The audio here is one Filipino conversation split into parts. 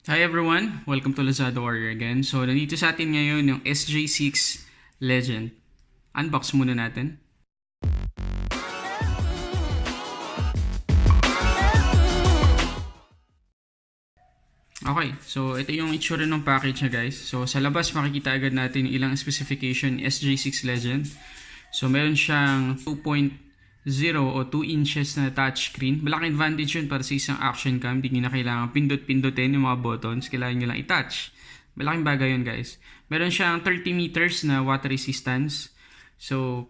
Hi everyone! Welcome to Lazada Warrior again. So, nandito sa atin ngayon yung SJ6 Legend. Unbox muna natin. Okay, so ito yung itsura ng package niya guys. So, sa labas makikita agad natin yung ilang specification SJ6 Legend. So, meron siyang 2.0 o 2 inches na touchscreen. Malaking advantage yun para sa isang action cam. Hindi nyo na kailangan pindot-pindutin yung mga buttons. Kailangan nyo lang i-touch. Malaking bagay yun guys. Meron siyang 30 meters na water resistance. So,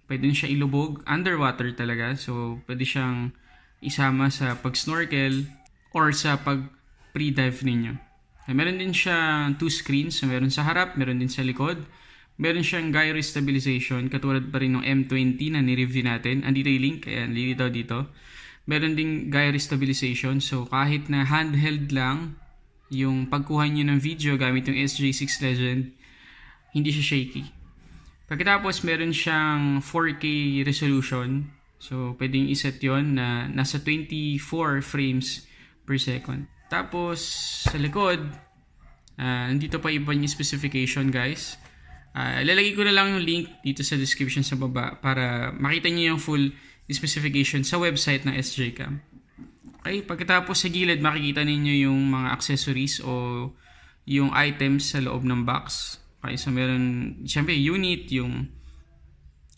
pwede nyo siya ilubog. Underwater talaga. So, pwede siyang isama sa pag-snorkel or sa pag-pre-dive ninyo. Meron din siya 2 screens. So, meron sa harap, meron din sa likod. Meron siyang gyro stabilization, katulad pa rin ng M20 na ni-review natin. Andito yung link, ayan, lilitaw dito. Meron ding gyro stabilization, so kahit na handheld lang yung pagkuha nyo ng video gamit yung SJ6 Legend, hindi siya shaky. Pagkatapos, meron siyang 4K resolution, so pwedeng iset yon na nasa 24 frames per second. Tapos, sa likod, nandito pa iba yung specification guys. Lalagay ko na lang yung link dito sa description sa baba para makita niyo yung full specification sa website ng SJCAM. Okay, pagkatapos sa gilid makikita ninyo yung mga accessories o yung items sa loob ng box. Okay, so meron siyempre unit, yung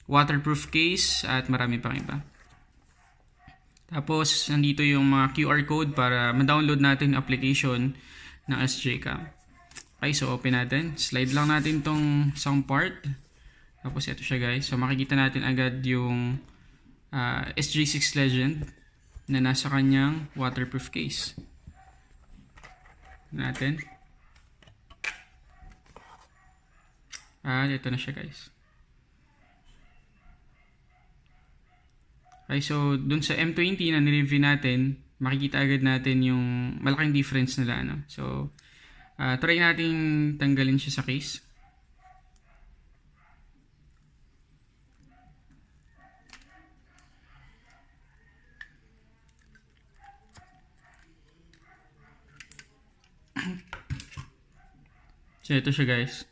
waterproof case at marami pang iba. Tapos nandito yung mga QR code para ma-download natin yung application ng SJCAM. Okay, so open natin. Slide lang natin tong isang part. Tapos ito siya guys. So makikita natin agad yung SJ6 Legend na nasa kanyang waterproof case. Natin. Ito na siya guys. Okay, so dun sa M20 na nireview natin, makikita agad natin yung malaking difference nila. Ano? So, try natin tanggalin siya sa case. So, ito siya guys.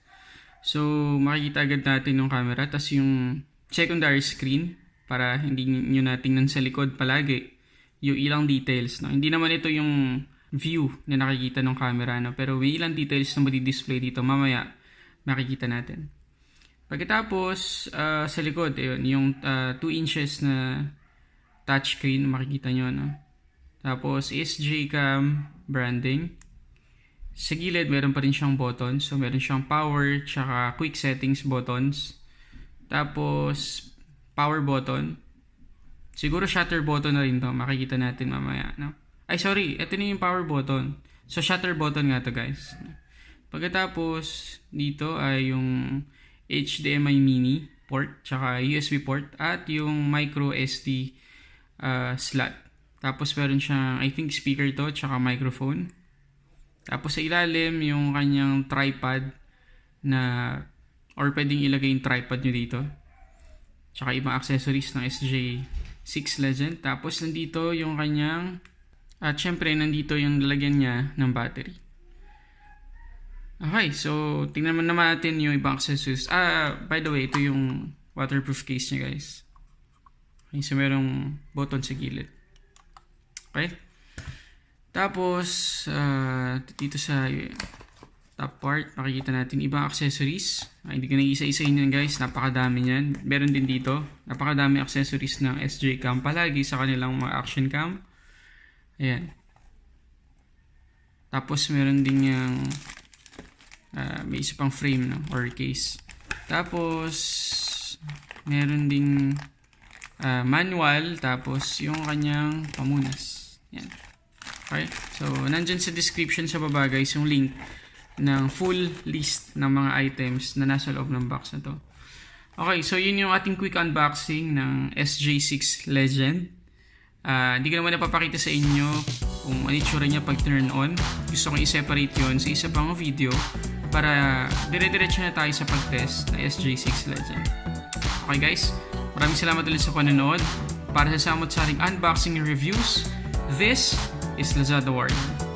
So, makikita agad natin yung camera. Tapos yung secondary screen para hindi nyo natingnan sa likod palagi yung ilang details. No? Hindi naman ito yung view na nakikita ng camera, no? Pero may ilang details na madi-display dito mamaya makikita natin. Pagkatapos sa likod ayun, yung 2 inches na touchscreen makikita nyo, no? Tapos SJCAM branding. Sa gilid meron pa rin siyang buttons, so meron siyang power tsaka quick settings buttons. Tapos power button, siguro shutter button na rin to, makikita natin mamaya, no? Ay, sorry. Ito na yung power button. So, shutter button nga to guys. Pagkatapos, dito ay yung HDMI mini port, tsaka USB port, at yung micro SD slot. Tapos, meron siyang, I think, speaker to, tsaka microphone. Tapos, sa ilalim, yung kanyang tripod na, or pwedeng ilagay yung tripod nyo dito. Tsaka ibang accessories ng SJ6 Legend. Tapos, nandito yung kanyang at syempre, nandito yung lalagyan niya ng battery. Okay, so tingnan naman natin yung ibang accessories. By the way, ito yung waterproof case niya guys. Okay, so merong button sa gilid. Okay. Tapos, dito sa top part, makikita natin ibang accessories. Hindi ko na isa-isahin yan guys, napakadami niyan. Meron din dito, napakadami accessories ng SJCAM palagi sa kanilang mga action cam. Ayan. Tapos meron din yung may isa pang frame, no? Or case. Tapos meron din manual, tapos yung kanyang pamunas. Ayan. Okay. So nandyan sa description sa baba guys yung link ng full list ng mga items na nasa loob ng box na to. Okay, so yun yung ating quick unboxing ng SJ6 Legend. Hindi ko naman napapakita sa inyo kung ano itsura niya pag turn on. Gusto kong i-separate yun sa isa pang video para dire-diretso na tayo sa pag-test na SJ6 Legend. Okay guys, maraming salamat ulit sa panonood. Para sa samot-saring unboxing reviews, this is Lazada Warrior.